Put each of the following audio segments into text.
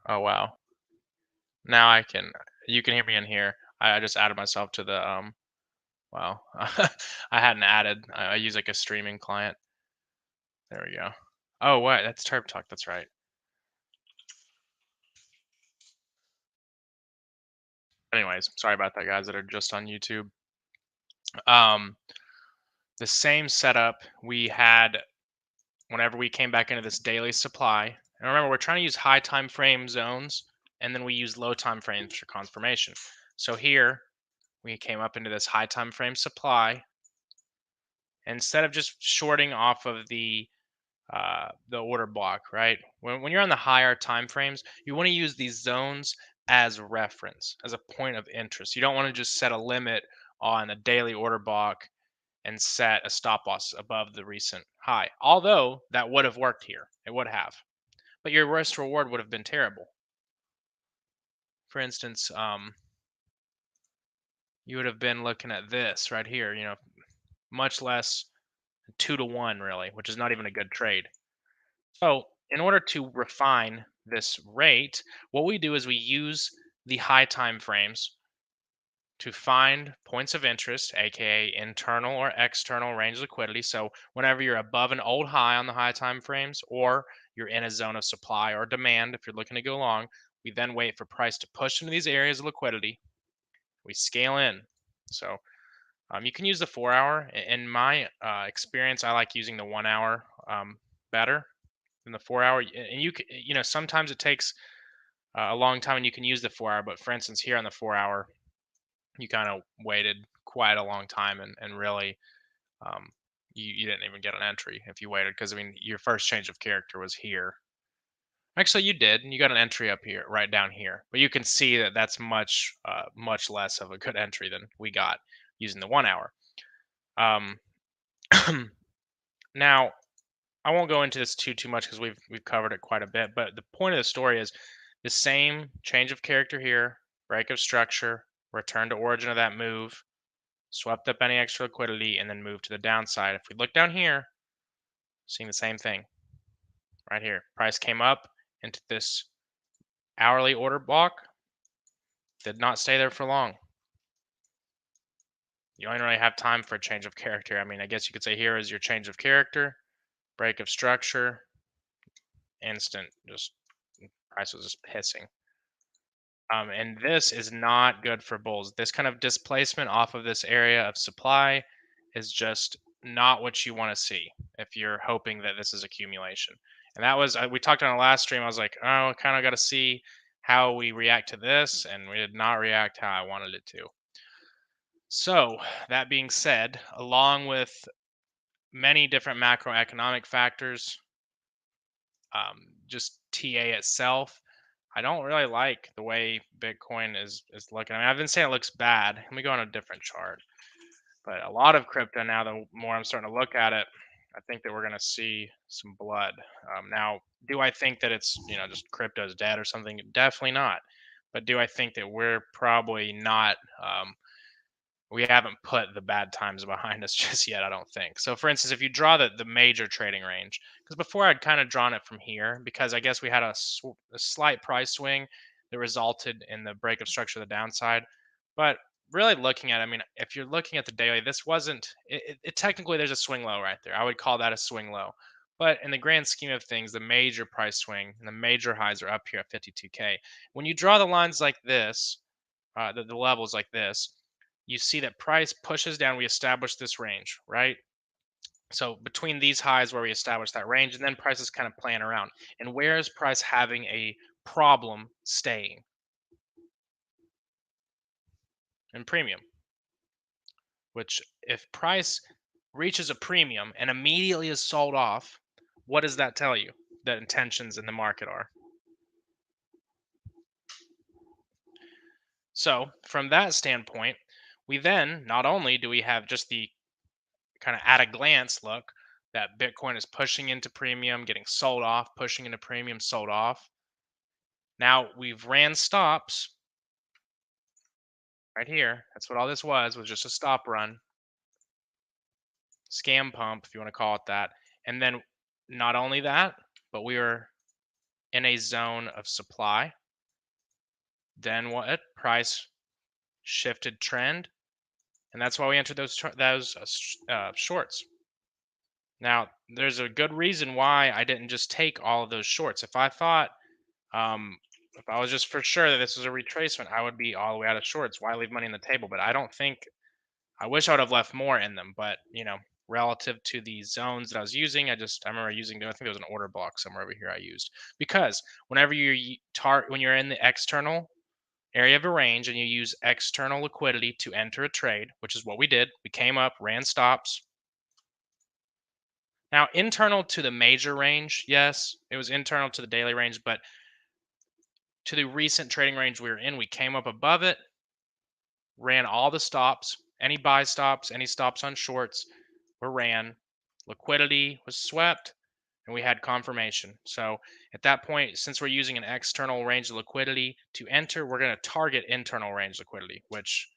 Oh wow. Now you can hear me in here. I just added myself to the wow. I hadn't added. I use like a streaming client. There we go. Oh wait, that's Turp Talk. That's right. Anyways, sorry about that, guys that are just on YouTube. Um, the same setup we had whenever we came back into this daily supply. And remember, we're trying to use high time frame zones, and then we use low time frames for confirmation. So here we came up into this high time frame supply. Instead of just shorting off of the order block, right? When you're on the higher time frames, you want to use these zones as reference, as a point of interest. You don't want to just set a limit on a daily order block and set a stop loss above the recent high. Although that would have worked here, it would have, but your risk reward would have been terrible. For instance, you would have been looking at this right here, much less 2 to 1, really, which is not even a good trade. So, in order to refine this rate, what we do is we use the high time frames to find points of interest, aka internal or external range liquidity. So, whenever you're above an old high on the high time frames, or you're in a zone of supply or demand, if you're looking to go long, we then wait for price to push into these areas of liquidity. We scale in. So, you can use the 4 hour. In my experience, I like using the 1 hour better than the 4 hour. And sometimes it takes a long time and you can use the 4 hour. But for instance, here on the 4 hour, you kind of waited quite a long time and really um, you didn't even get an entry if you waited, because I mean your first change of character was here. Actually, you did, and you got an entry up here, right down here. But you can see that that's much less of a good entry than we got using the 1 hour. Um, now, I won't go into this too much because we've covered it quite a bit. But the point of the story is the same change of character here, break of structure, return to origin of that move, swept up any extra liquidity, and then move to the downside. If we look down here, seeing the same thing right here. Price came up into this hourly order block, did not stay there for long. You don't really have time for a change of character. I mean, I guess you could say here is your change of character, break of structure, instant, just price was just pissing. And this is not good for bulls. This kind of displacement off of this area of supply is just not what you want to see if you're hoping that this is accumulation. And that was, we talked on the last stream. I was like, oh, I kind of got to see how we react to this. And we did not react how I wanted it to. So, that being said, along with many different macroeconomic factors, just TA itself, I don't really like the way Bitcoin is looking. I mean, I've been saying it looks bad. Let me go on a different chart. But a lot of crypto now, the more I'm starting to look at it, I think that we're going to see some blood. Now, do I think that it's just crypto's dead or something? Definitely not. But do I think that we're probably not? We haven't put the bad times behind us just yet, I don't think. So, for instance, if you draw the major trading range, because before I'd kind of drawn it from here, because I guess we had a slight price swing that resulted in the break of structure of the downside. But really looking at, I mean, if you're looking at the daily, this wasn't, it technically there's a swing low right there. I would call that a swing low. But in the grand scheme of things, the major price swing and the major highs are up here at 52K. When you draw the lines like this, the levels like this, you see that price pushes down. We establish this range, right? So between these highs where we establish that range, and then price is kind of playing around. And where is price having a problem staying? In premium, which if price reaches a premium and immediately is sold off, what does that tell you that intentions in the market are? So from that standpoint, we then not only do we have just the kind of at a glance look that Bitcoin is pushing into premium, getting sold off, pushing into premium, sold off. Now we've ran stops right here. That's what all this was just a stop run, scam pump, if you want to call it that. And then not only that, but we were in a zone of supply. Then what? Price shifted trend, and that's why we entered those shorts. Now, there's a good reason why I didn't just take all of those shorts. If I thought, if I was just for sure that this was a retracement, I would be all the way out of shorts. Why leave money on the table? But I don't think. I wish I would have left more in them, but relative to the zones that I was using, I remember using. I think there was an order block somewhere over here I used, because whenever when you're in the external area of a range and you use external liquidity to enter a trade, which is what we did. We came up, ran stops. Now, internal to the major range, yes, it was internal to the daily range, but to the recent trading range we were in, we came up above it, ran all the stops, any buy stops, any stops on shorts were ran. Liquidity was swept, and we had confirmation. So at that point, since we're using an external range of liquidity to enter, we're going to target internal range liquidity, which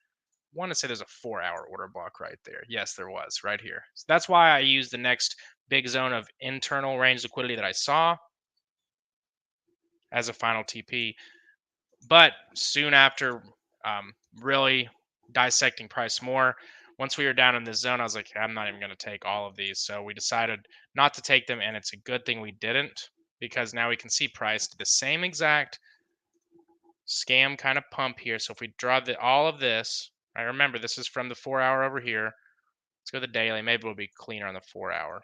I want to say there's a 4-hour order block right there. Yes, there was right here. So that's why I used the next big zone of internal range liquidity that I saw as a final TP. But soon after, really dissecting price more, once we were down in this zone, I was like, I'm not even going to take all of these. So we decided not to take them, and it's a good thing we didn't, because now we can see price did the same exact scam kind of pump here. So if we draw all of this, I remember this is from the 4-hour over here. Let's go to the daily. Maybe it'll be cleaner on the 4-hour.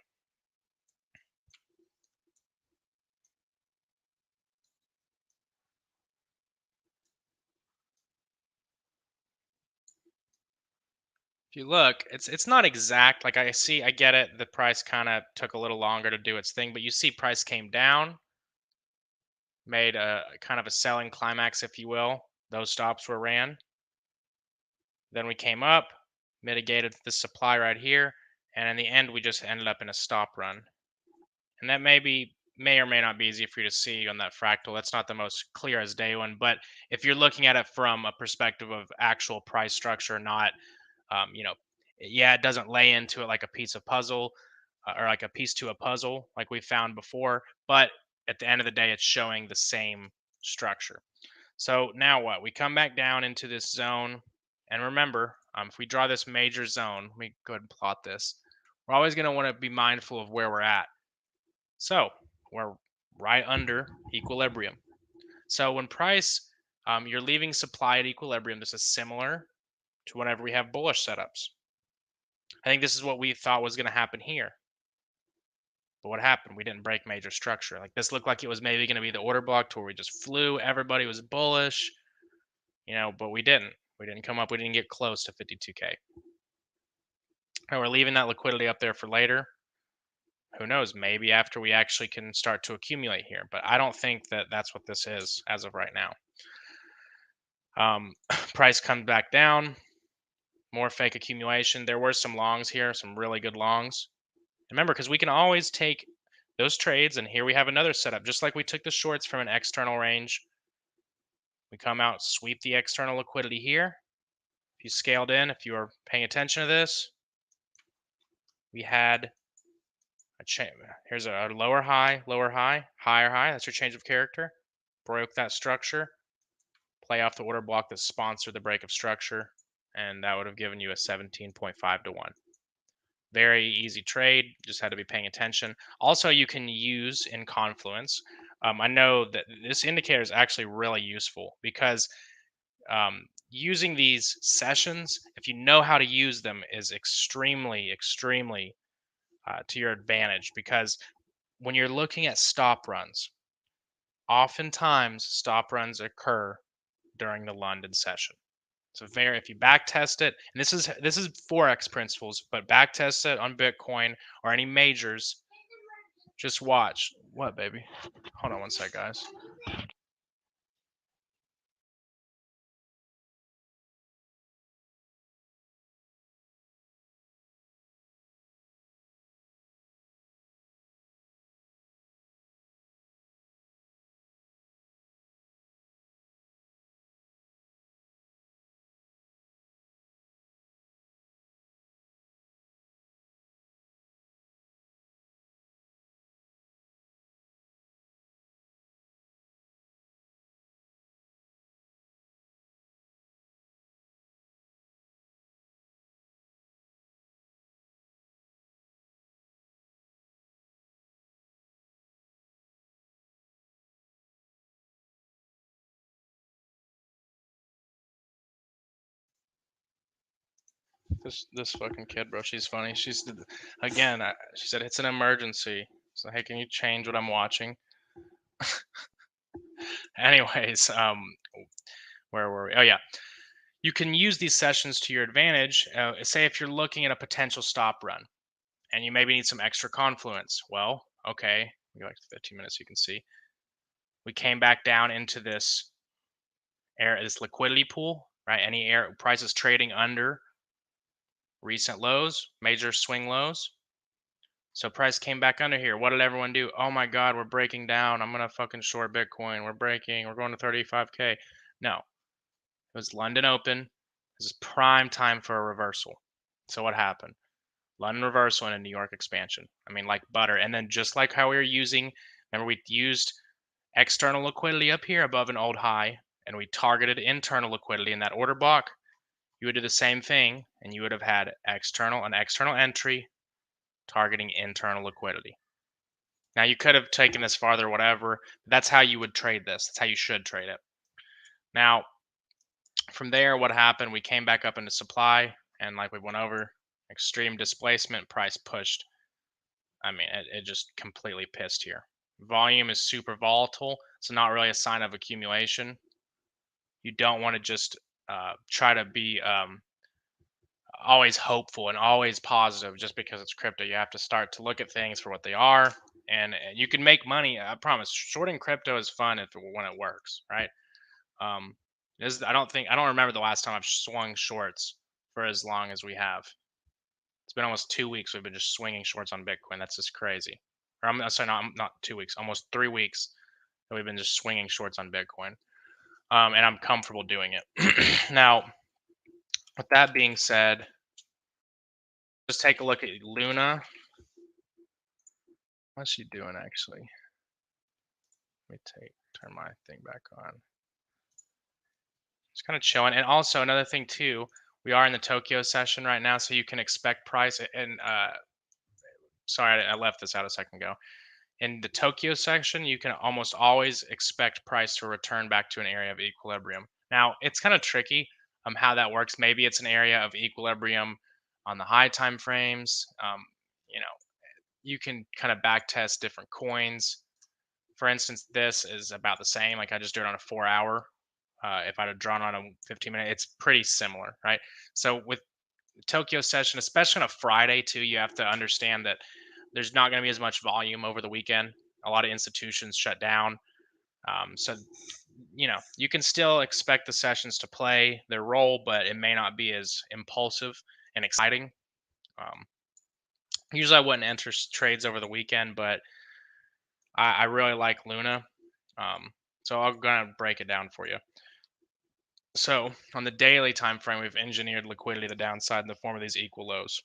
If you look, it's not exact. Like I get it. The price kind of took a little longer to do its thing, but you see price came down, made a kind of a selling climax, if you will. Those stops were ran. Then we came up, mitigated the supply right here, and in the end, we just ended up in a stop run. And that may or may not be easy for you to see on that fractal. That's not the most clear as day one, but if you're looking at it from a perspective of actual price structure, not yeah, it doesn't lay into it like a piece of puzzle, or like a piece to a puzzle like we found before, but at the end of the day, it's showing the same structure. So now what? We come back down into this zone, and remember, if we draw this major zone, let me go ahead and plot this. We're always going to want to be mindful of where we're at. So we're right under equilibrium. So when price, you're leaving supply at equilibrium, this is similar to whenever we have bullish setups. I think this is what we thought was going to happen here. But what happened? We didn't break major structure. Like this looked like it was maybe going to be the order block to where we just flew. Everybody was bullish, but we didn't. We didn't come up. We didn't get close to 52K. And we're leaving that liquidity up there for later. Who knows? Maybe after we actually can start to accumulate here. But I don't think that that's what this is as of right now. Price comes back down. More fake accumulation. There were some longs here, some really good longs. Remember, because we can always take those trades, and here we have another setup. Just like we took the shorts from an external range, we come out, sweep the external liquidity here. If you scaled in, if you were paying attention to this, we had a change. Here's a lower high, higher high. That's your change of character. Broke that structure. Play off the order block that sponsored the break of structure, and that would have given you a 17.5 to 1. Very easy trade, just had to be paying attention. Also, you can use in Confluence. I know that this indicator is actually really useful because using these sessions, if you know how to use them, is extremely, extremely to your advantage, because when you're looking at stop runs, oftentimes stop runs occur during the London session. So if you back test it, and this is forex principles, but back test it on Bitcoin or any majors, just watch. What, baby? Hold on one sec, guys. This fucking kid, bro. She's funny. Again. She said it's an emergency. So hey, can you change what I'm watching? Anyways, where were we? Oh yeah, you can use these sessions to your advantage. Say if you're looking at a potential stop run and you maybe need some extra confluence. Well, okay, go back to 15 minutes. So you can see we came back down into this this liquidity pool, right? Any air prices trading under recent lows, major swing lows. So price came back under here. What did everyone do? Oh my God, we're breaking down. I'm gonna fucking short Bitcoin. We're breaking. We're going to 35K. No, it was London open. This is prime time for a reversal. So what happened? London reversal and a New York expansion. I mean, like butter. And then just like how we were using, remember we used external liquidity up here above an old high, and we targeted internal liquidity in that order block. You would do the same thing, and you would have had an external entry targeting internal liquidity. Now you could have taken this farther, whatever. That's how you would trade this. That's how you should trade it. Now, from there, what happened? We came back up into supply, and like we went over, extreme displacement, price pushed. I mean, it just completely pissed here. Volume is super volatile. It's not really a sign of accumulation. You don't want to just try to be always hopeful and always positive just because it's crypto. You have to start to look at things for what they are, and you can make money. I promise. Shorting crypto is fun when it works, right? Um, I don't remember the last time I've swung shorts for as long as we have. It's been almost 2 weeks. We've been just swinging shorts on Bitcoin. That's just crazy. Or I'm sorry, not 2 weeks. Almost 3 weeks that we've been just swinging shorts on Bitcoin. And I'm comfortable doing it. Now, with that being said, just take a look at Luna. What's she doing actually? Let me turn my thing back on. Just kind of chilling. And also another thing too, we are in the Tokyo session right now, so you can expect price. And sorry, I left this out a second ago. In the Tokyo section, you can almost always expect price to return back to an area of equilibrium. Now, it's kind of tricky how that works. Maybe it's an area of equilibrium on the high time frames. You know, you can kind of back test different coins. For instance, this is about the same. Like I just do it on a 4 hour. If I'd have drawn on a 15-minute, it's pretty similar, right? So with Tokyo session, especially on a Friday too, you have to understand that there's not going to be as much volume over the weekend. A lot of institutions shut down. So, you can still expect the sessions to play their role, but it may not be as impulsive and exciting. Um, Usually I wouldn't enter trades over the weekend, but I really like Luna. So I'm going to break it down for you. So on the daily time frame, we've engineered liquidity to the downside in the form of these equal lows.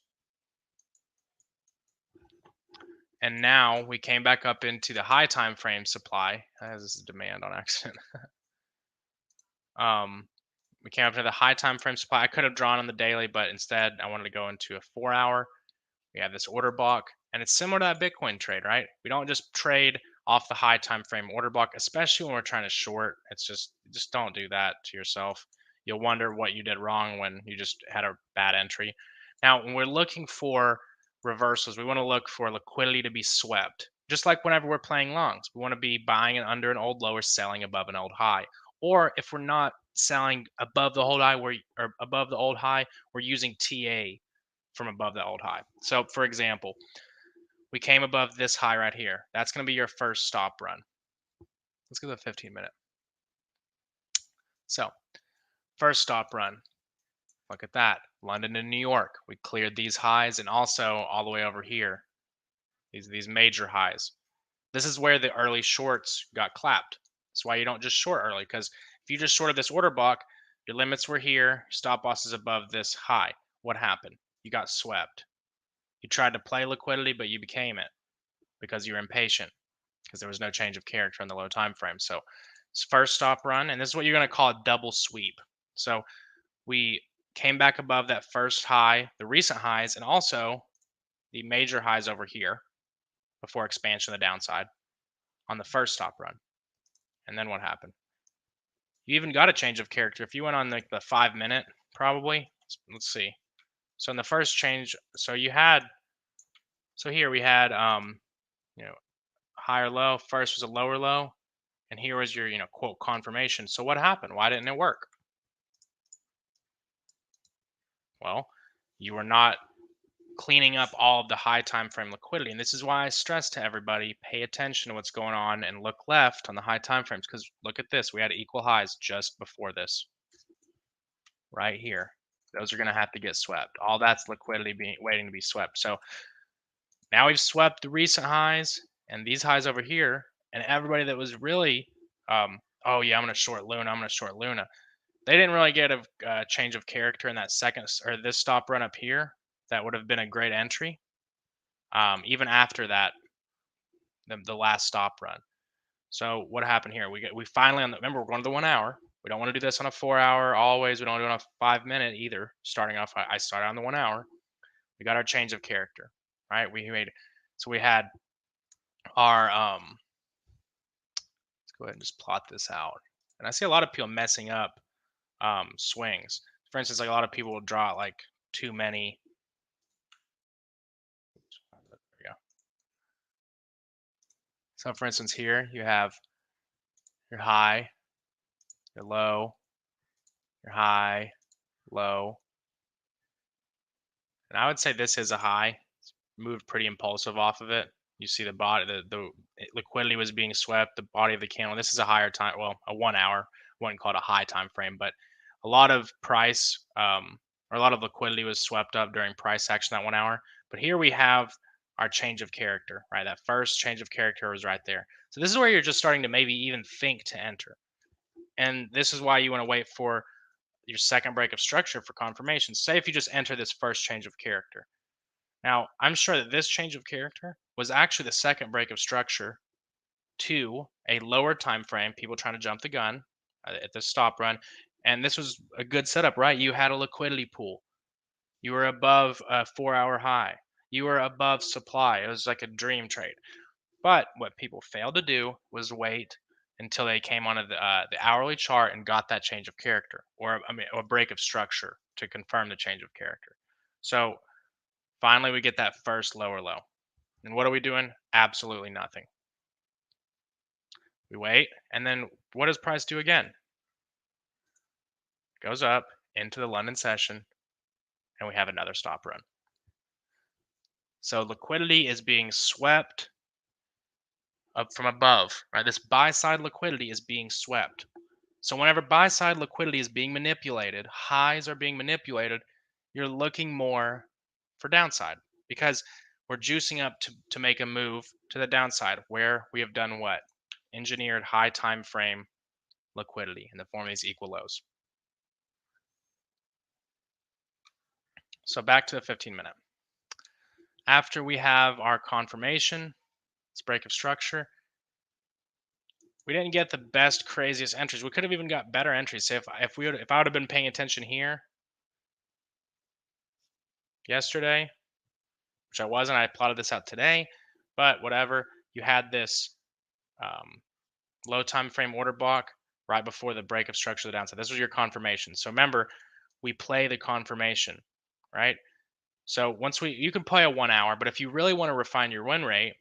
And now we came back up into the high time frame supply. This is demand on accident. We came up to the high time frame supply. I could have drawn on the daily, but instead I wanted to go into a 4 hour. We have this order block, and it's similar to that Bitcoin trade, right? We don't just trade off the high time frame order block, especially when we're trying to short. It's just don't do that to yourself. You'll wonder what you did wrong when you just had a bad entry. Now, when we're looking for reversals, we want to look for liquidity to be swept. Just like whenever we're playing longs, we want to be buying under an old low or selling above an old high. Or if we're not selling above the old high, or above the old high, we're using TA from above the old high. So for example, we came above this high right here. That's going to be your first stop run. Let's go to the 15-minute. So first stop run, look at that. London and New York. We cleared these highs, and also all the way over here, these major highs. This is where the early shorts got clapped. That's why you don't just short early, because if you just shorted this order block, your limits were here, stop loss is above this high. What happened? You got swept. You tried to play liquidity, but you became it because you were impatient, because there was no change of character in the low time frame. So first stop run, and this is what you're going to call a double sweep. So we came back above that first high, the recent highs, and also the major highs over here before expansion to the downside on the first stop run. And then what happened? You even got a change of character. If you went on like the 5-minute, probably, let's see. So in the first change, so you had, so here we had, you know, higher low. First was a lower low, and here was your, quote confirmation. So what happened? Why didn't it work? Well, you were not cleaning up all of the high time frame liquidity, and this is why I stress to everybody: pay attention to what's going on and look left on the high time frames. Because look at this, we had equal highs just before this, right here. Those are going to have to get swept. All that's liquidity waiting to be swept. So now we've swept the recent highs and these highs over here, and everybody that was really, oh yeah, I'm going to short Luna, I'm going to short Luna. They didn't really get a change of character in that second or this stop run up here. That would have been a great entry. Even after that, the last stop run. So what happened here? We finally remember, we're going to the 1 hour. We don't want to do this on a 4 hour always. We don't do it on a 5 minute either. Starting off, I started on the 1 hour. We got our change of character, right? We made, so we had our let's go ahead and just plot this out. And I see a lot of people messing up swings. For instance, like a lot of people will draw like too many. There we go. So for instance, here you have your high, your low, your high, low. And I would say this is a high. It's moved pretty impulsive off of it. You see the body, the liquidity was being swept, the body of the candle. This is a higher time, well, a 1 hour, wouldn't call it a high time frame, but a lot of price, or a lot of liquidity was swept up during price action that 1 hour. But here we have our change of character, right? That first change of character was right there. So this is where you're just starting to maybe even think to enter. And this is why you want to wait for your second break of structure for confirmation. Say if you just enter this first change of character. Now, I'm sure that this change of character was actually the second break of structure to a lower time frame, people trying to jump the gun at the stop run. And this was a good setup, right? You had a liquidity pool. You were above a 4 hour high. You were above supply. It was like a dream trade. But what people failed to do was wait until they came onto the hourly chart and got that change of character, or I mean, a break of structure to confirm the change of character. So finally, we get that first lower low. And what are we doing? Absolutely nothing. We wait, and then what does price do again? Goes up into the London session, and we have another stop run. So liquidity is being swept up from above, right? This buy side liquidity is being swept. So whenever buy side liquidity is being manipulated, highs are being manipulated, you're looking more for downside, because we're juicing up to make a move to the downside where we have done what? Engineered high time frame liquidity in the form of these equal lows. So back to the 15-minute. After we have our confirmation, this break of structure, we didn't get the best, craziest entries. We could have even got better entries. Say if I would have been paying attention here yesterday, which I wasn't, I plotted this out today, but whatever. You had this low time frame order block right before the break of structure to the downside. This was your confirmation. So remember, we play the confirmation, right? So once you can play a 1 hour, but if you really want to refine your win rate,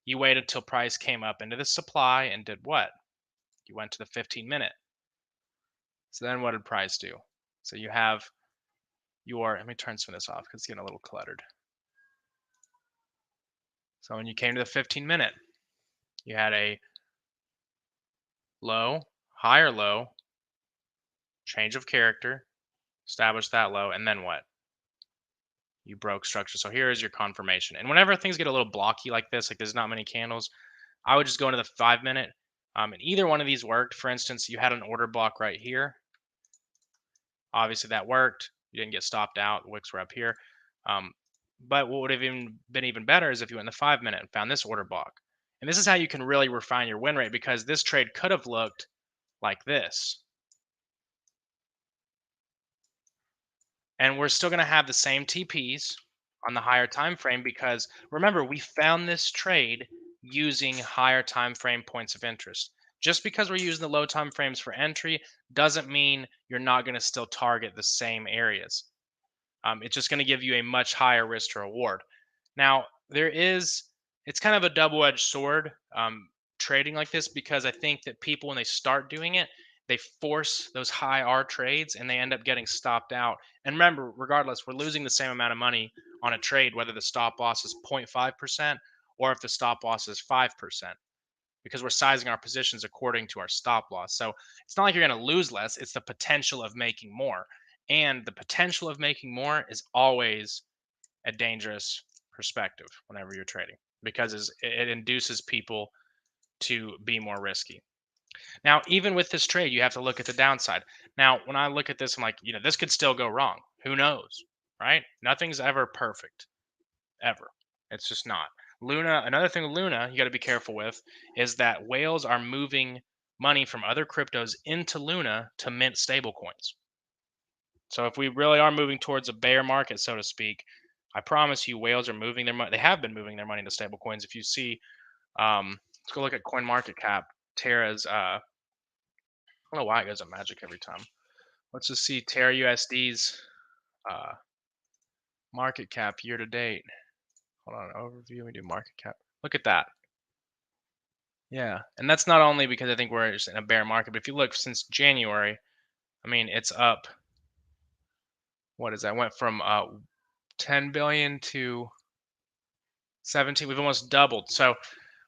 you wait until price came up into the supply and did what? You went to the 15-minute. So then what did price do? So you have let me turn some of this off because it's getting a little cluttered. So when you came to the 15-minute, you had a low, higher low, change of character, establish that low, and then what? You broke structure. So here is your confirmation. And whenever things get a little blocky like this, like there's not many candles, I would just go into the 5-minute. And either one of these worked. For instance, you had an order block right here. Obviously that worked. You didn't get stopped out. The wicks were up here. But what would have been even better is if you went in the 5-minute and found this order block. And this is how you can really refine your win rate, because this trade could have looked like this. And we're still going to have the same TPs on the higher time frame, because remember, we found this trade using higher time frame points of interest. Just because we're using the low time frames for entry doesn't mean you're not going to still target the same areas. It's just going to give you a much higher risk to reward. Now, it's kind of a double edged sword trading like this, because I think that people, when they start doing it, they force those high R trades and they end up getting stopped out. And remember, regardless, we're losing the same amount of money on a trade, whether the stop loss is 0.5% or if the stop loss is 5%, because we're sizing our positions according to our stop loss. So it's not like you're going to lose less, it's the potential of making more. And the potential of making more is always a dangerous perspective whenever you're trading, because it induces people to be more risky. Now, even with this trade, you have to look at the downside. Now, when I look at this, I'm like, this could still go wrong. Who knows? Right? Nothing's ever perfect, ever. It's just not. Luna, another thing with Luna, you got to be careful with is that whales are moving money from other cryptos into Luna to mint stable coins. So if we really are moving towards a bear market, so to speak, I promise you, whales are moving their money. They have been moving their money to stable coins. If you see, let's go look at Coin Market Cap. Terra's, I don't know why it goes up magic every time. Let's just see Terra USD's uh, market cap year to date. Hold on, overview. We do market cap. Look at that. Yeah, and that's not only because I think we're just in a bear market, but if you look since January, I mean, it's up. What is that? Went from 10 billion to 17. We've almost doubled. So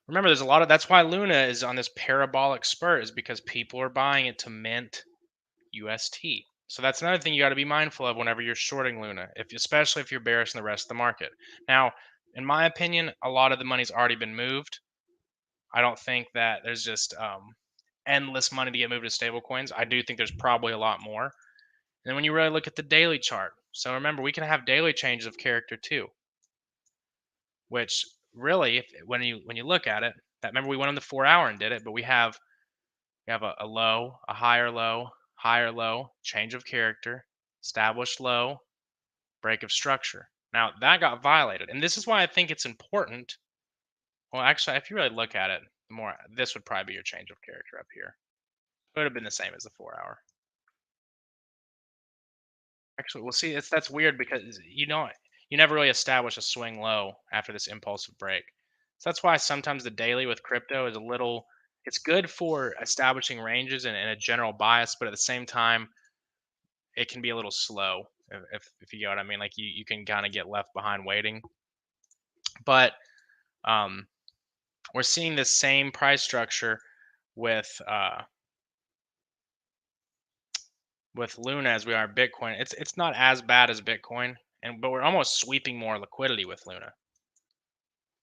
remember, there's a lot of that's why Luna is on this parabolic spurt, is because people are buying it to mint UST. So that's another thing you got to be mindful of whenever you're shorting Luna, especially if you're bearish in the rest of the market. Now, in my opinion, a lot of the money's already been moved. I don't think that there's just endless money to get moved to stable coins. I do think there's probably a lot more. And then when you really look at the daily chart, so remember, we can have daily changes of character too, which really, when you look at it, that remember we went on the 4 hour and did it, but we have a low, a higher low, change of character, established low, break of structure. Now that got violated, and this is why I think it's important. Well, actually, if you really look at it, more this would probably be your change of character up here. It would have been the same as the 4 hour. Actually, we'll see. That's weird because you never really establish a swing low after this impulsive break. So that's why sometimes the daily with crypto is a little. It's good for establishing ranges and a general bias, but at the same time, it can be a little slow if you get what I mean. Like you can kind of get left behind waiting. But um, we're seeing this same price structure with Luna as we are Bitcoin. It's not as bad as Bitcoin, but we're almost sweeping more liquidity with Luna.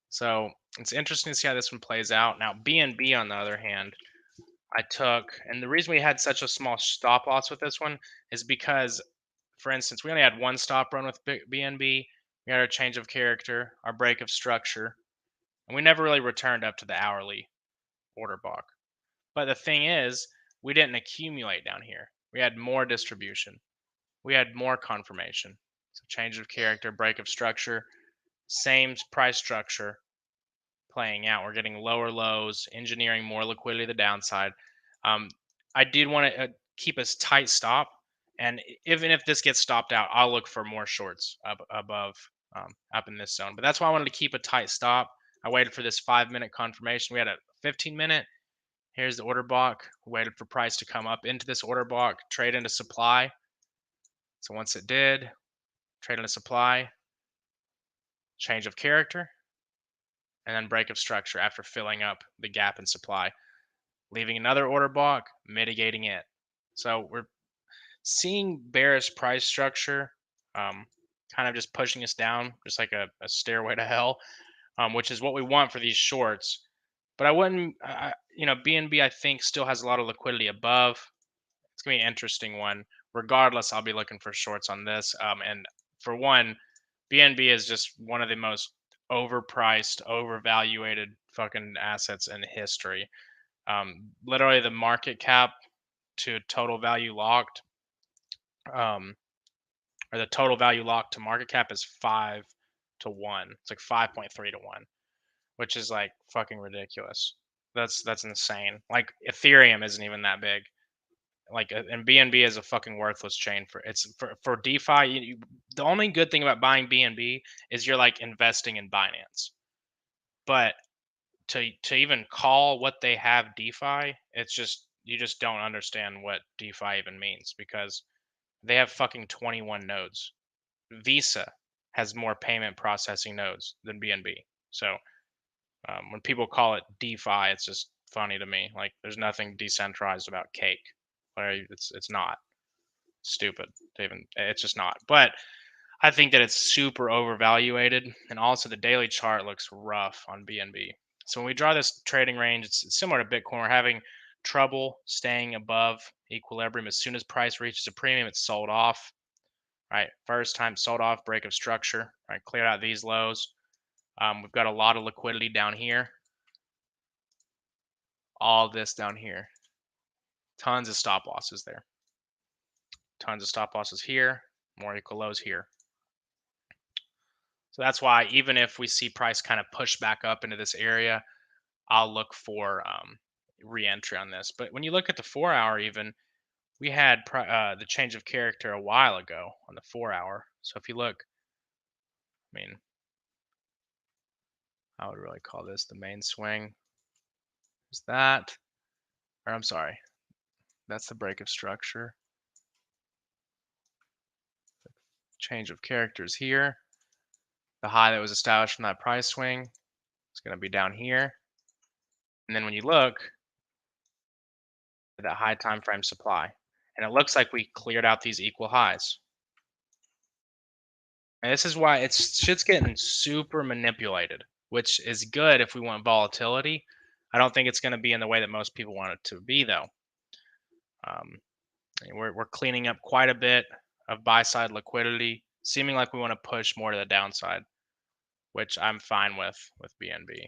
So it's interesting to see how this one plays out. Now BNB on the other hand, and the reason we had such a small stop loss with this one is because, for instance, we only had one stop run with BNB. We had our change of character, our break of structure, and we never really returned up to the hourly order block. But the thing is, we didn't accumulate down here. We had more distribution. We had more confirmation. So change of character, break of structure, same price structure playing out. We're getting lower lows, engineering more liquidity to the downside. I did want to keep a tight stop, and even if this gets stopped out, I'll look for more shorts up in this zone. But that's why I wanted to keep a tight stop. I waited for this 5-minute confirmation. We had a 15-minute. Here's the order block. Waited for price to come up into this order block, trade into supply. So once it did, trade into supply, change of character, and then break of structure after filling up the gap in supply, leaving another order block, mitigating it. So we're seeing bearish price structure kind of just pushing us down, just like a stairway to hell, which is what we want for these shorts. But I wouldn't, BNB I think still has a lot of liquidity above. It's gonna be an interesting one. Regardless, I'll be looking for shorts on this. And for one, BNB is just one of the most overpriced, overvaluated fucking assets in history. Literally, the market cap to total value locked, or the total value locked to market cap is 5 to 1. It's like 5.3 to 1, which is like fucking ridiculous. That's insane. Like Ethereum isn't even that big. Like, and BNB is a fucking worthless chain for DeFi. The only good thing about buying BNB is you're like investing in Binance. But to even call what they have DeFi, it's just you just don't understand what DeFi even means because they have fucking 21 nodes. Visa has more payment processing nodes than BNB. So when people call it DeFi, it's just funny to me. Like there's nothing decentralized about cake. Like, it's not stupid to even. It's just not. But I think that it's super overvaluated, and also the daily chart looks rough on BNB. So when we draw this trading range, it's similar to Bitcoin. We're having trouble staying above equilibrium. As soon as price reaches a premium, it's sold off. Right, first time sold off, break of structure. Right, cleared out these lows. We've got a lot of liquidity down here. All this down here. Tons of stop losses there. Tons of stop losses here. More equal lows here. So that's why even if we see price kind of push back up into this area, I'll look for re-entry on this. But when you look at the 4 hour, even we had the change of character a while ago on the 4 hour. So if you look, I mean, I would really call this the main swing. Is that, or I'm sorry, that's the break of structure. Change of characters here. The high that was established from that price swing is going to be down here. And then when you look at that high time frame supply, and it looks like we cleared out these equal highs. And this is why shit's getting super manipulated, which is good if we want volatility. I don't think it's going to be in the way that most people want it to be, though. We're cleaning up quite a bit of buy side liquidity, seeming like we want to push more to the downside, which I'm fine with BNB.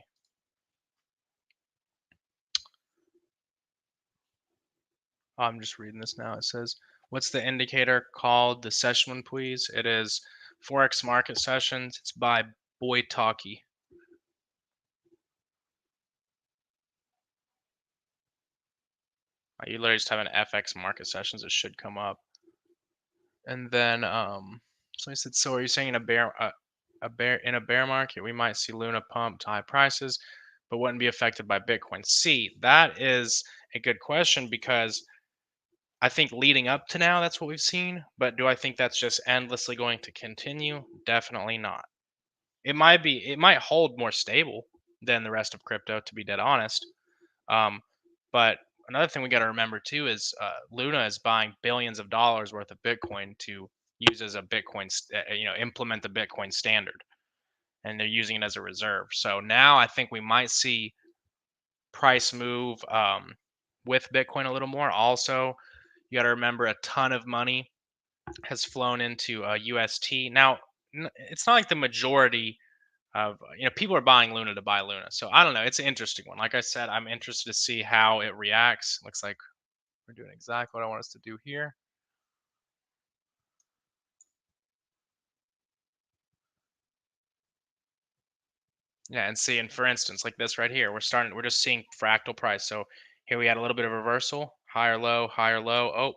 I'm just reading this now. It says, what's the indicator called? The session one, please. It is Forex Market Sessions. It's by Boy Talkie. You literally just have an FX Market Sessions. It should come up. And then, so I said, so are you saying in a bear market, we might see Luna pump to high prices, but wouldn't be affected by Bitcoin? See, that is a good question because I think leading up to now, that's what we've seen. But do I think that's just endlessly going to continue? Definitely not. It might hold more stable than the rest of crypto, to be dead honest. But another thing we got to remember too is Luna is buying billions of dollars worth of Bitcoin to use as a Bitcoin, implement the Bitcoin standard, and they're using it as a reserve. So now I think we might see price move with Bitcoin a little more. Also, you got to remember a ton of money has flown into UST. Now, it's not like the majority of people are buying Luna to buy Luna. So I don't know. It's an interesting one. Like I said, I'm interested to see how it reacts. Looks like we're doing exactly what I want us to do here. Yeah, and see, and for instance, like this right here, we're just seeing fractal price. So here we had a little bit of reversal, higher low, oh,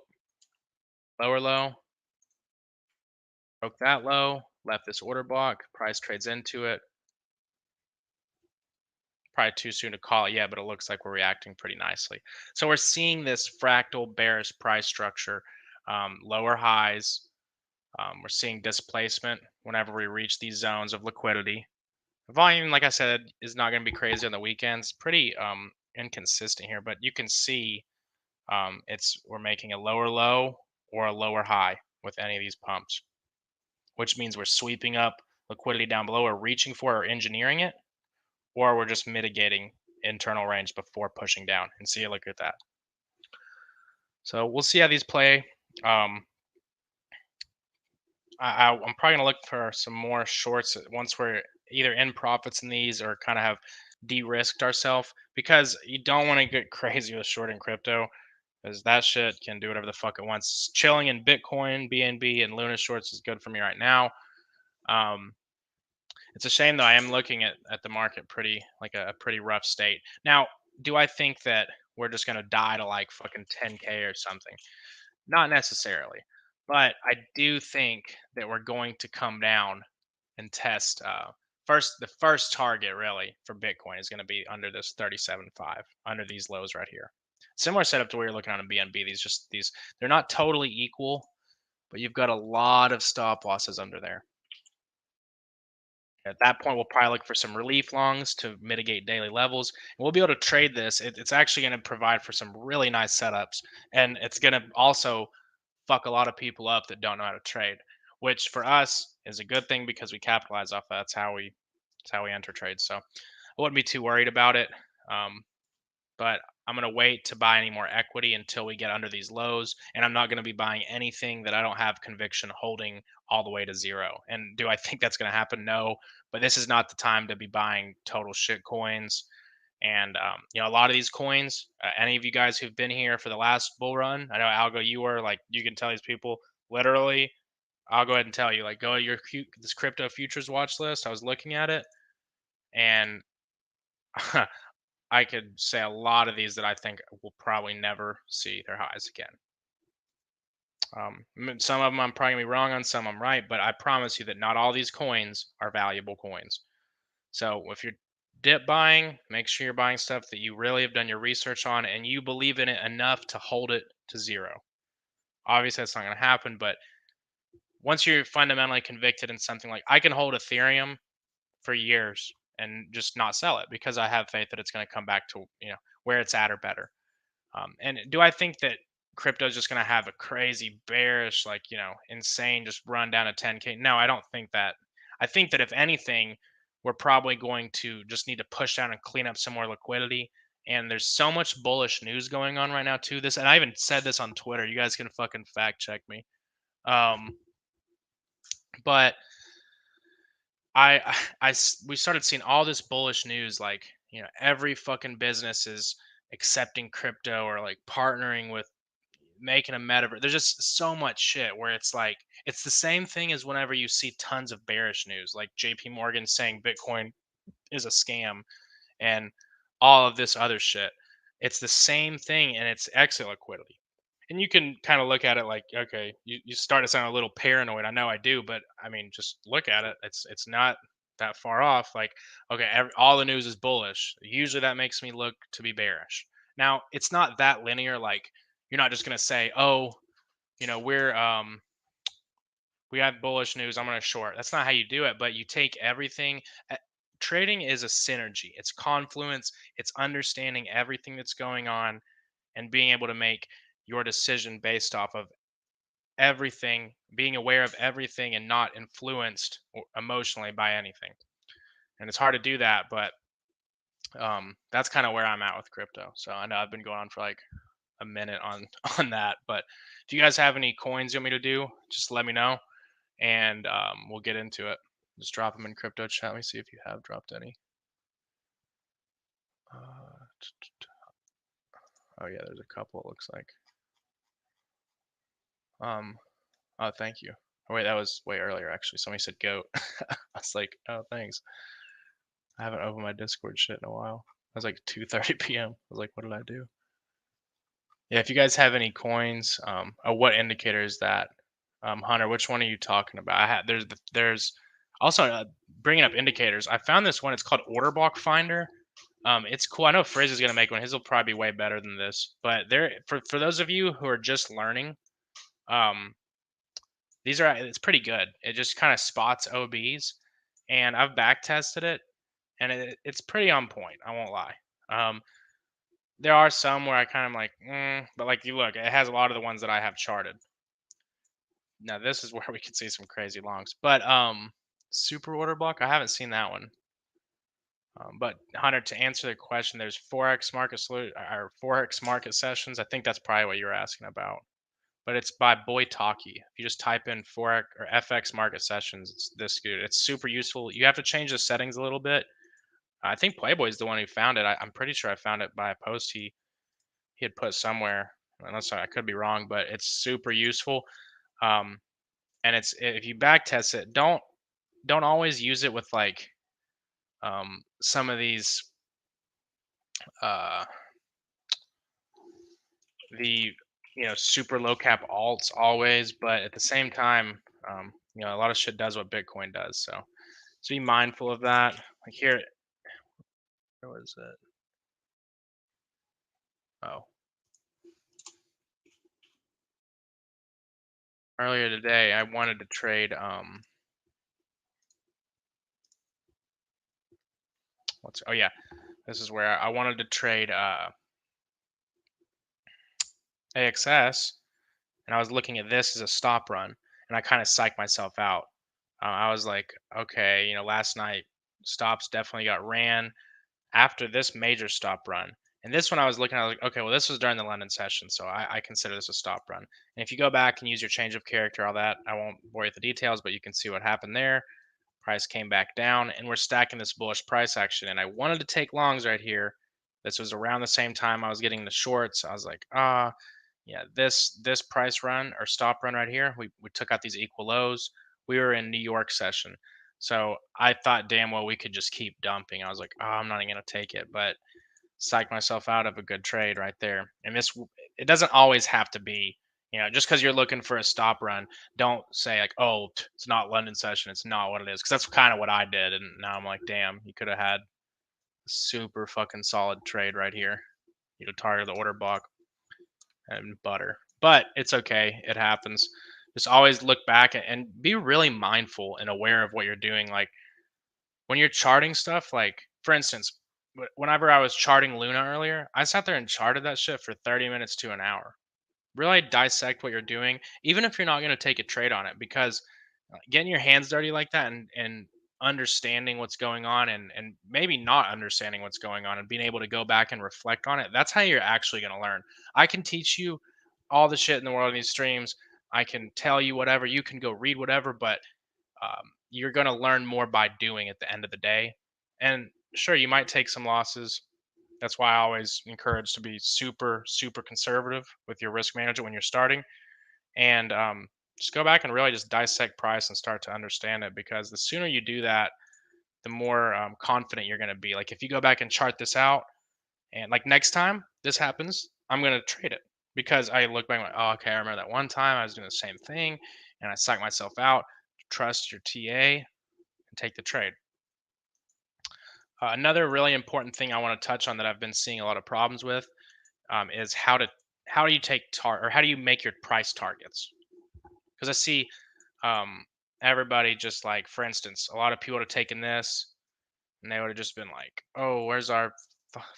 lower low, broke that low, left this order block, price trades into it. Probably too soon to call it yet, but it looks like we're reacting pretty nicely. So we're seeing this fractal bearish price structure, lower highs. We're seeing displacement whenever we reach these zones of liquidity. Volume, like I said, is not going to be crazy on the weekends. Pretty inconsistent here, but you can see we're making a lower low or a lower high with any of these pumps, which means we're sweeping up liquidity down below or reaching for or engineering it, or we're just mitigating internal range before pushing down. And see, look at that. So we'll see how these play. I'm probably going to look for some more shorts once we're either in profits in these or kind of have de-risked ourselves, because you don't want to get crazy with shorting crypto because that shit can do whatever the fuck it wants. Chilling in Bitcoin, BNB, and Luna shorts is good for me right now. It's a shame though. I am looking at the market pretty like a pretty rough state. Now, do I think that we're just gonna die to like fucking 10K or something. Not necessarily, but I do think that we're going to come down and test. The first target really for Bitcoin is going to be under this 37.5, under these lows right here. Similar setup to where you're looking on a BNB. These they're not totally equal, but you've got a lot of stop losses under there. At that point, we'll probably look for some relief longs to mitigate daily levels. And we'll be able to trade this. It's actually going to provide for some really nice setups, and it's going to also fuck a lot of people up that don't know how to trade, which for us is a good thing because we capitalize off that. That's how we enter trades. So I wouldn't be too worried about it. Um, but I'm going to wait to buy any more equity until we get under these lows. And I'm not going to be buying anything that I don't have conviction holding all the way to zero. And do I think that's going to happen? No. But this is not the time to be buying total shit coins. And a lot of these coins, any of you guys who've been here for the last bull run, I know Algo, you were like, you can tell these people literally. I'll go ahead and tell you, like, go to this crypto futures watch list. I was looking at it, and I could say a lot of these that I think will probably never see their highs again. Some of them I'm probably gonna be wrong on, some I'm right, but I promise you that not all these coins are valuable coins. So if you're dip buying, make sure you're buying stuff that you really have done your research on and you believe in it enough to hold it to zero. Obviously, that's not going to happen, but once you're fundamentally convicted in something, like I can hold Ethereum for years and just not sell it because I have faith that it's going to come back to where it's at or better. And do I think that crypto is just going to have a crazy bearish, like, insane, just run down to 10K? No, I don't think that. I think that if anything, we're probably going to just need to push down and clean up some more liquidity. And there's so much bullish news going on right now too. And I even said this on Twitter. You guys can fucking fact check me. Um, but we started seeing all this bullish news, like every fucking business is accepting crypto or like partnering with making a metaverse. There's just so much shit where it's like it's the same thing as whenever you see tons of bearish news, like JP Morgan saying Bitcoin is a scam and all of this other shit. It's the same thing and it's exit liquidity. And you can kind of look at it like, okay, you start to sound a little paranoid. I know I do, but I mean, just look at it. It's not that far off. Like, okay, all the news is bullish. Usually that makes me look to be bearish. Now, it's not that linear. Like, you're not just gonna say, oh, we have bullish news, I'm gonna short. That's not how you do it. But you take everything. Trading is a synergy. It's confluence. It's understanding everything that's going on and being able to make your decision based off of everything, being aware of everything and not influenced emotionally by anything. And it's hard to do that, but that's kind of where I'm at with crypto. So I know I've been going on for like a minute on on that, but if you guys have any coins you want me to do, just let me know and we'll get into it. Just drop them in crypto chat. Let me see if you have dropped any. Oh yeah, there's a couple. It looks like. Oh, thank you. Oh wait, that was way earlier actually. Somebody said goat. I was like, oh, thanks. I haven't opened my Discord shit in a while. It was like 2:30 p.m. I was like, what did I do? Yeah, if you guys have any coins, what indicator is that? Hunter, which one are you talking about? There's also bringing up indicators. I found this one. It's called Order Block Finder. It's cool. I know Frizz is gonna make one. His will probably be way better than this. But there, for those of you who are just learning, um, it's pretty good. It just kind of spots OBs, and I've back tested it, and it's pretty on point. I won't lie. There are some where I kind of like, but like you look, it has a lot of the ones that I have charted. Now this is where we can see some crazy longs, but super order block, I haven't seen that one. But Hunter, to answer the question, there's forex market or forex market sessions. I think that's probably what you're asking about. But it's by Boy Talkie. If you just type in forex or FX market sessions, it's this good. It's super useful. You have to change the settings a little bit. I think Playboy's the one who found it. I'm pretty sure I found it by a post he had put somewhere. Unless I could be wrong, but it's super useful. Um, and it's if you back test it, don't always use it with like some of these uh the super low cap alts always, but at the same time, a lot of shit does what Bitcoin does. So be mindful of that. Like here, where was it? Oh, earlier today I wanted to trade oh yeah, this is where I wanted to trade AXS, and I was looking at this as a stop run, and I kind of psyched myself out. I was like, okay, last night stops definitely got ran after this major stop run. And this one I was looking at, I was like, okay, well, this was during the London session, so I consider this a stop run. And if you go back and use your change of character, all that, I won't bore you with the details, but you can see what happened there. Price came back down, and we're stacking this bullish price action. And I wanted to take longs right here. This was around the same time I was getting the shorts. I was like, yeah, this price run or stop run right here, we took out these equal lows. We were in New York session. So I thought damn well we could just keep dumping. I was like, oh, I'm not even gonna take it, but psyched myself out of a good trade right there. And it doesn't always have to be, just because you're looking for a stop run, don't say like, oh, it's not London session, it's not what it is, because that's kind of what I did. And now I'm like, damn, you could have had a super fucking solid trade right here. Target the order block and butter. But it's okay. It happens. Just always look back and be really mindful and aware of what you're doing. Like when you're charting stuff, like for instance, whenever I was charting Luna earlier, I sat there and charted that shit for 30 minutes to an hour. Really dissect what you're doing, even if you're not going to take a trade on it, because getting your hands dirty like that and understanding what's going on and maybe not understanding what's going on and being able to go back and reflect on it, that's how you're actually going to learn. I can teach you all the shit in the world in these streams. I can tell you whatever, you can go read whatever, but you're going to learn more by doing at the end of the day. And sure, you might take some losses. That's why I always encourage to be super, super conservative with your risk management when you're starting. And just go back and really just dissect price and start to understand it, because the sooner you do that, the more confident you're going to be. Like if you go back and chart this out, and like next time this happens, I'm going to trade it, because I look back and like, oh, okay, I remember that one time I was doing the same thing and I psyched myself out. Trust your TA and take the trade. Another really important thing I want to touch on that I've been seeing a lot of problems with is how do you or how do you make your price targets? Because I see everybody just like, for instance, a lot of people would have taken this and they would have just been like, oh, where's our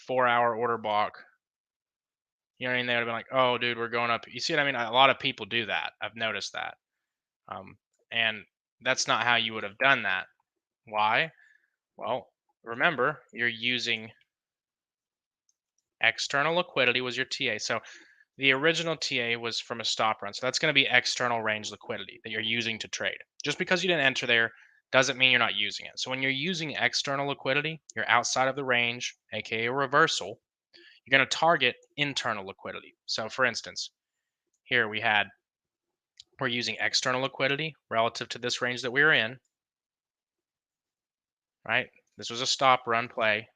4 hour order block? You know what I mean? They would have been like, oh, dude, we're going up. You see what I mean? A lot of people do that. I've noticed that. Um, and that's not how you would have done that. Why? Well, remember, you're using external liquidity was your TA. So the original TA was from a stop run. So that's going to be external range liquidity that you're using to trade. Just because you didn't enter there doesn't mean you're not using it. So when you're using external liquidity, you're outside of the range, aka a reversal. You're going to target internal liquidity. So for instance, here we're using external liquidity relative to this range that we were in, right? This was a stop run play.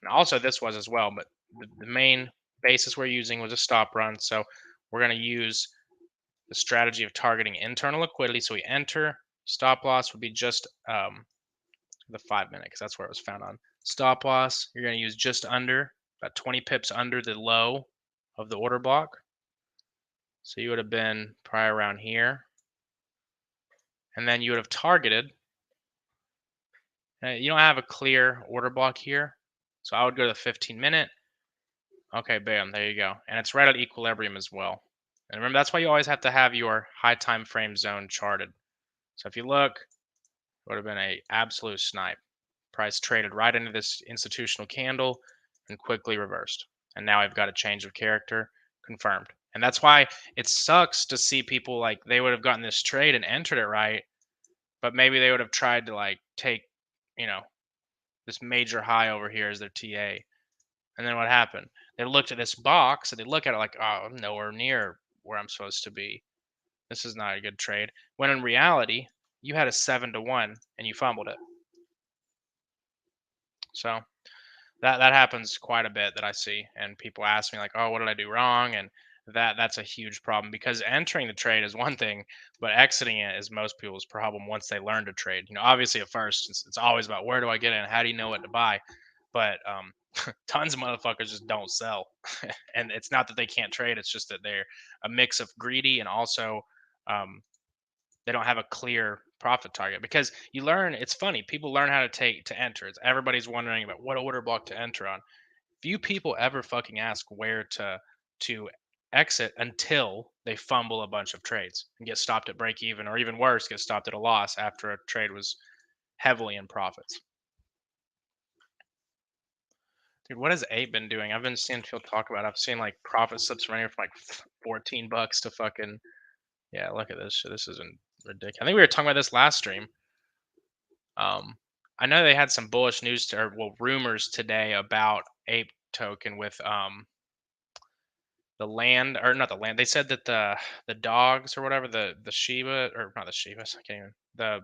And also this was as well, but the main basis we're using was a stop run. So we're going to use the strategy of targeting internal liquidity. So we enter, stop loss would be just the 5 minute, because that's where it was found on. Stop loss, you're going to use just under, about 20 pips under the low of the order block. So you would have been probably around here. And then you would have targeted. You don't have a clear order block here. So I would go to the 15-minute. Okay, bam, there you go. And it's right at equilibrium as well. And remember, that's why you always have to have your high time frame zone charted. So if you look, it would have been a absolute snipe. Price traded right into this institutional candle and quickly reversed. And now I've got a change of character confirmed. And that's why it sucks to see people like they would have gotten this trade and entered it right, but maybe they would have tried to like take, you know, this major high over here as their TA. And then what happened? They looked at this box and they look at it like, oh, I'm nowhere near where I'm supposed to be. This is not a good trade. When in reality, you had a 7-1 and you fumbled it. So That happens quite a bit that I see, and people ask me like, "Oh, what did I do wrong?" And that's a huge problem because entering the trade is one thing, but exiting it is most people's problem once they learn to trade. Obviously at first it's always about where do I get in, how do you know what to buy, but tons of motherfuckers just don't sell, and it's not that they can't trade; it's just that they're a mix of greedy and also um, they don't have a clear profit target because you learn. It's funny, people learn how to enter. Everybody's wondering about what order block to enter on. Few people ever fucking ask where to exit until they fumble a bunch of trades and get stopped at break even, or even worse, get stopped at a loss after a trade was heavily in profits. Dude, what has Ape been doing? I've been seeing people talk about it. I've seen like profit slips running from like 14 bucks to fucking, yeah, look at this shit. This isn't ridiculous. I think we were talking about this last stream. I know they had some bullish news or well rumors today about Ape token with the land, or not the land. They said that the dogs or whatever, the Shiba, or not the Shibas, I can't even,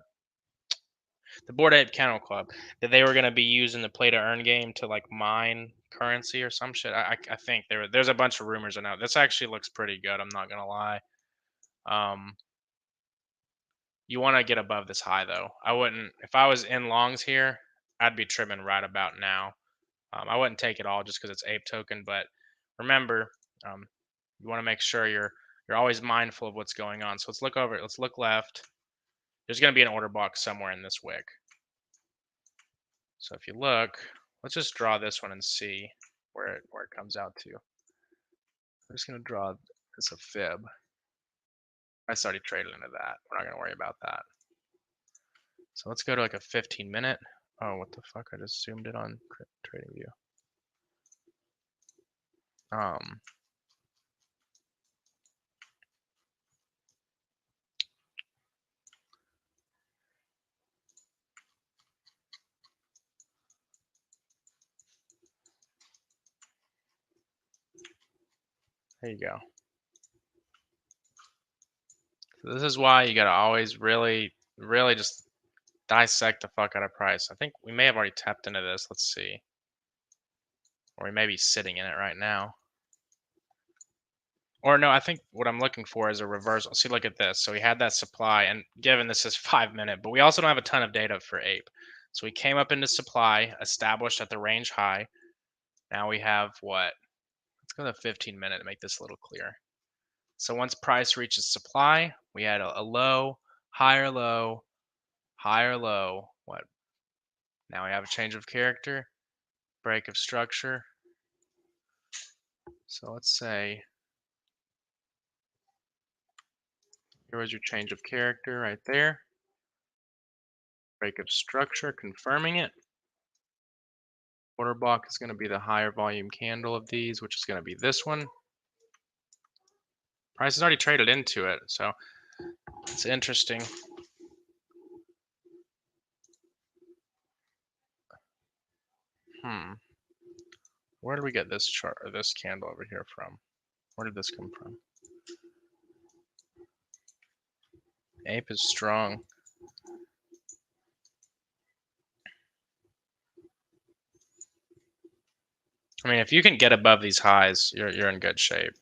the Bored Ape Kennel Club, that they were going to be using the play to earn game to like mine currency or some shit. I think there's a bunch of rumors on that. This actually looks pretty good. I'm not gonna lie. Um, you want to get above this high though. I wouldn't, if I was in longs here, I'd be trimming right about now. I wouldn't take it all just because it's Ape token, but remember, um, you want to make sure you're always mindful of what's going on. So let's look over. Let's look left. There's going to be an order block somewhere in this wick. So if you look, let's just draw this one and see where it comes out to. I'm just going to draw this a fib. I already traded into that. We're not going to worry about that. So let's go to like a 15-minute. Oh, what the fuck? I just zoomed it on TradingView. There you go. So this is why you got to always really, really just dissect the fuck out of price. I think we may have already tapped into this. Let's see. Or we may be sitting in it right now. Or no, I think what I'm looking for is a reversal. See, look at this. So we had that supply, and given this is 5-minute, but we also don't have a ton of data for Ape. So we came up into supply, established at the range high. Now we have what? Let's go to 15-minute to make this a little clearer. So once price reaches supply, we had a low, higher low, higher low. What? Now we have a change of character, break of structure. So let's say here was your change of character right there. Break of structure, confirming it. Order block is going to be the higher volume candle of these, which is going to be this one. Price has already traded into it, so it's interesting. Where did we get this chart or this candle over here from? Where did this come from? Ape is strong. I mean, if you can get above these highs, you're in good shape.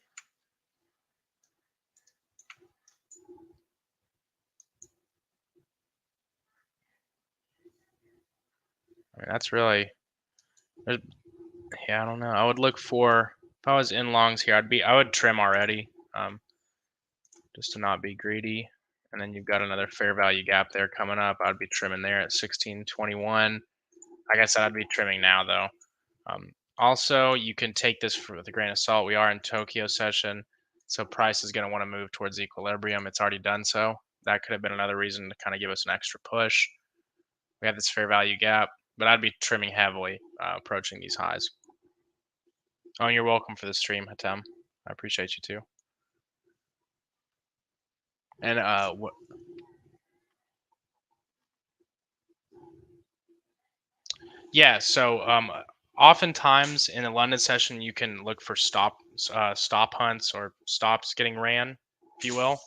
I mean, that's really, yeah, I don't know. I would look for, if I was in longs here, I would trim already, just to not be greedy. And then you've got another fair value gap there coming up. I'd be trimming there at 16.21. Like I said, I'd be trimming now though. Also, you can take this with a grain of salt. We are in Tokyo session, so price is going to want to move towards equilibrium. It's already done so. That could have been another reason to kind of give us an extra push. We have this fair value gap, but I'd be trimming heavily approaching these highs. Oh, and you're welcome for the stream, Hatem. I appreciate you too. And what? Yeah. So oftentimes in a London session, you can look for stop hunts or stops getting ran, if you will.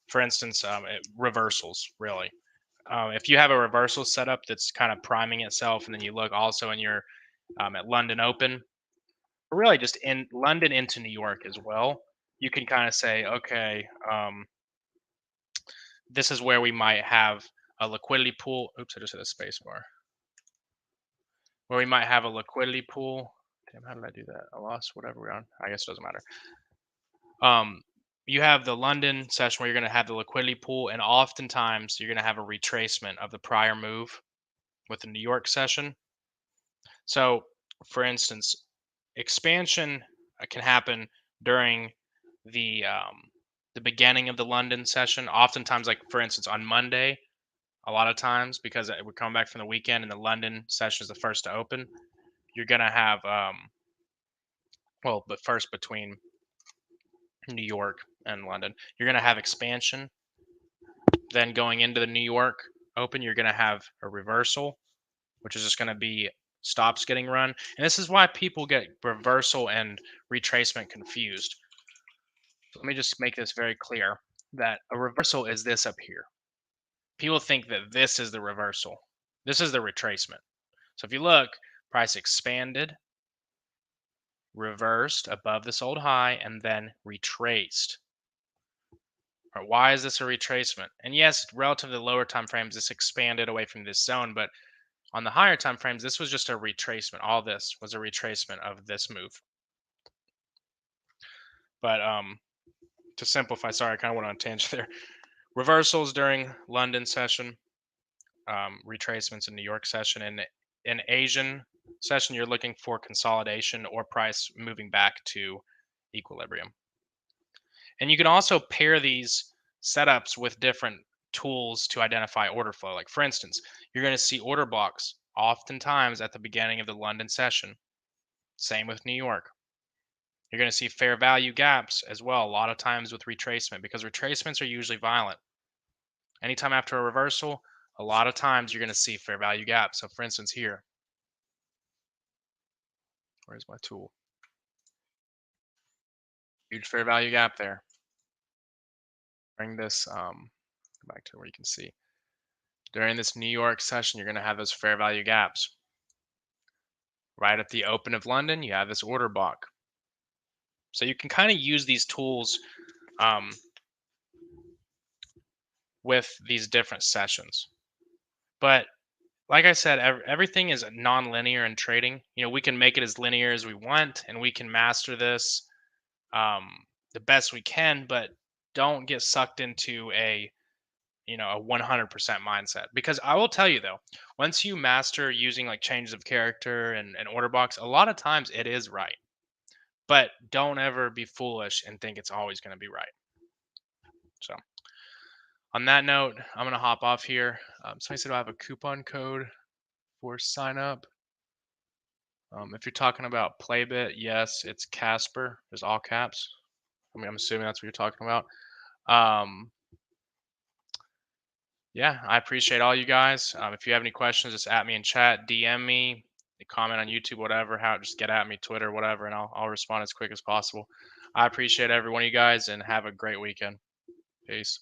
For instance, reversals. Really, if you have a reversal setup that's kind of priming itself, and then you look also in your at London Open, or really just in London into New York as well. You can kind of say, okay, this is where we might have a liquidity pool. Oops, I just hit a space bar. Where we might have a liquidity pool. Damn, how did I do that? I lost whatever we're on. I guess it doesn't matter. You have the London session where you're going to have the liquidity pool, and oftentimes you're going to have a retracement of the prior move with the New York session. So, for instance, expansion can happen during the beginning of the London session. Oftentimes, like for instance, on Monday, a lot of times because we're coming back from the weekend and the London session is the first to open, you're gonna have well, but first between New York and London, you're gonna have expansion. Then going into the New York Open, you're gonna have a reversal, which is just gonna be stops getting run. And this is why people get reversal and retracement confused. So let me just make this very clear that a reversal is this up here. People think that this is the reversal. This is the retracement. So if you look, price expanded, reversed above this old high, and then retraced. All right, why is this a retracement? And yes, relative to the lower time frames, this expanded away from this zone, but on the higher time frames, this was just a retracement. All this was a retracement of this move. But to simplify, sorry, I kind of went on a tangent there. Reversals during London session, retracements in New York session, and in Asian session, you're looking for consolidation or price moving back to equilibrium. And you can also pair these setups with different tools to identify order flow. Like for instance, you're going to see order blocks oftentimes at the beginning of the London session. Same with New York. You're going to see fair value gaps as well, a lot of times with retracement, because retracements are usually violent. Anytime after a reversal, a lot of times you're going to see fair value gaps. So for instance here, where's my tool? Huge fair value gap there. Bring this back to where you can see. During this New York session, you're going to have those fair value gaps. Right at the open of London, you have this order block. So you can kind of use these tools with these different sessions. But like I said, everything is non-linear in trading. You know, we can make it as linear as we want, and we can master this the best we can. But don't get sucked into a 100% mindset, because I will tell you though, once you master using like changes of character and order blocks, a lot of times it is right. But don't ever be foolish and think it's always going to be right. So on that note, I'm going to hop off here. Somebody said I have a coupon code for sign up. If you're talking about PlayBit, yes, it's Casper. There's all caps. I mean, I'm assuming that's what you're talking about. Yeah, I appreciate all you guys. If you have any questions, just at me in chat, DM me, comment on YouTube, whatever. Just get at me, Twitter, whatever, and I'll respond as quick as possible. I appreciate every one of you guys, and have a great weekend. Peace.